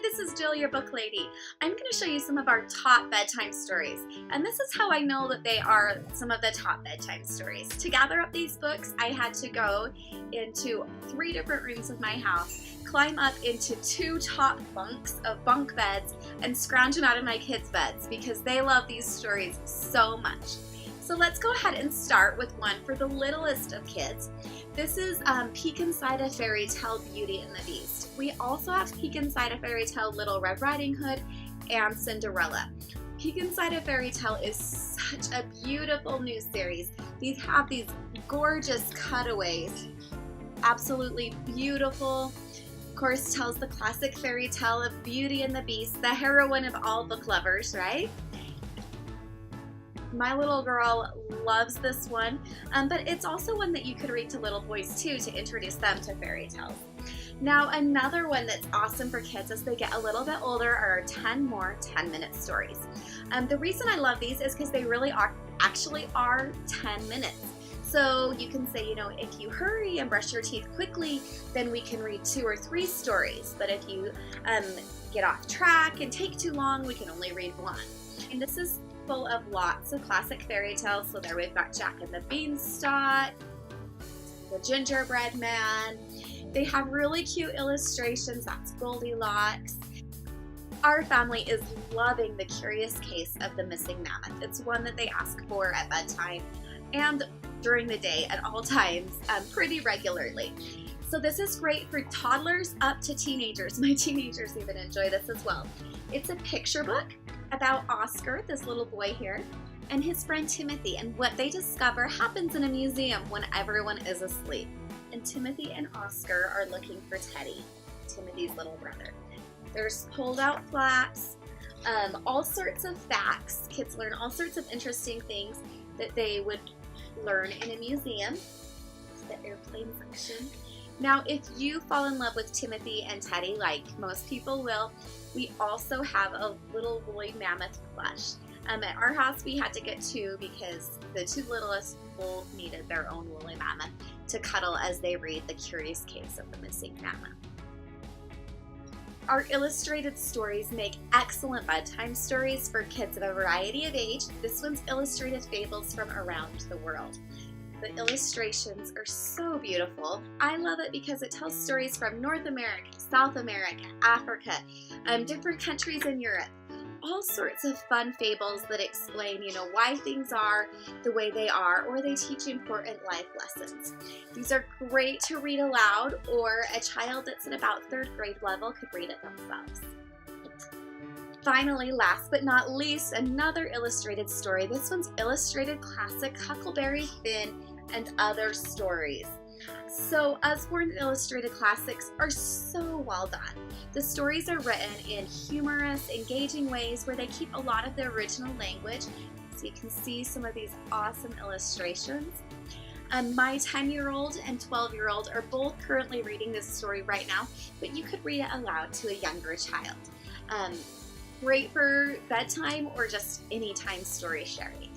this is Jill, your book lady. I'm going to show you some of our top bedtime stories, and this is how I know that they are some of the top bedtime stories. To gather up these books, I had to go into 3 different rooms of my house, climb up into 2 top bunks of bunk beds, and scrounge them out of my kids' beds because they love these stories so much. So let's go ahead and start with one for the littlest of kids. This is Peek Inside a Fairy Tale, Beauty and the Beast. We also have Peek Inside a Fairy Tale, Little Red Riding Hood, and Cinderella. Peek Inside a Fairy Tale is such a beautiful new series. These have these gorgeous cutaways, absolutely beautiful. Of course, tells the classic fairy tale of Beauty and the Beast, the heroine of all book lovers, right? My little girl loves this one, but it's also one that you could read to little boys too to introduce them to fairy tales. Now, another one that's awesome for kids as they get a little bit older are 10 more 10-minute stories. The reason I love these is because they really actually are 10 minutes. So you can say, you know, if you hurry and brush your teeth quickly, then we can read 2 or 3 stories. But if you get off track and take too long, we can only read 1. And this is full of lots of classic fairy tales. So there we've got Jack and the Beanstalk, the Gingerbread Man. They have really cute illustrations. That's Goldilocks. Our family is loving The Curious Case of the Missing Mammoth. It's one that they ask for at bedtime and during the day at all times, pretty regularly. So this is great for toddlers up to teenagers. My teenagers even enjoy this as well. It's a picture book about Oscar, this little boy here, and his friend Timothy, and what they discover happens in a museum when everyone is asleep. And Timothy and Oscar are looking for Teddy, Timothy's little brother. There's pulled-out flaps, all sorts of facts. Kids learn all sorts of interesting things that they would learn in a museum. It's the airplane section. Now, if you fall in love with Timothy and Teddy, like most people will, we also have a little woolly mammoth plush. At our house, we had to get 2 because the 2 littlest both needed their own woolly mammoth to cuddle as they read The Curious Case of the Missing Mammoth. Our illustrated stories make excellent bedtime stories for kids of a variety of age. This one's illustrated fables from around the world. The illustrations are so beautiful. I love it because it tells stories from North America, South America, Africa, different countries in Europe. All sorts of fun fables that explain, you know, why things are the way they are, or they teach important life lessons. These are great to read aloud, or a child that's at about 3rd grade level could read it themselves. Finally, last but not least, another illustrated story. This one's illustrated classic Huckleberry Finn and Other Stories. So Usborne's illustrated classics are so well done. The stories are written in humorous, engaging ways where they keep a lot of the original language. So you can see some of these awesome illustrations. My 10-year-old and 12-year-old are both currently reading this story right now, but you could read it aloud to a younger child. Great for bedtime or just anytime story sharing.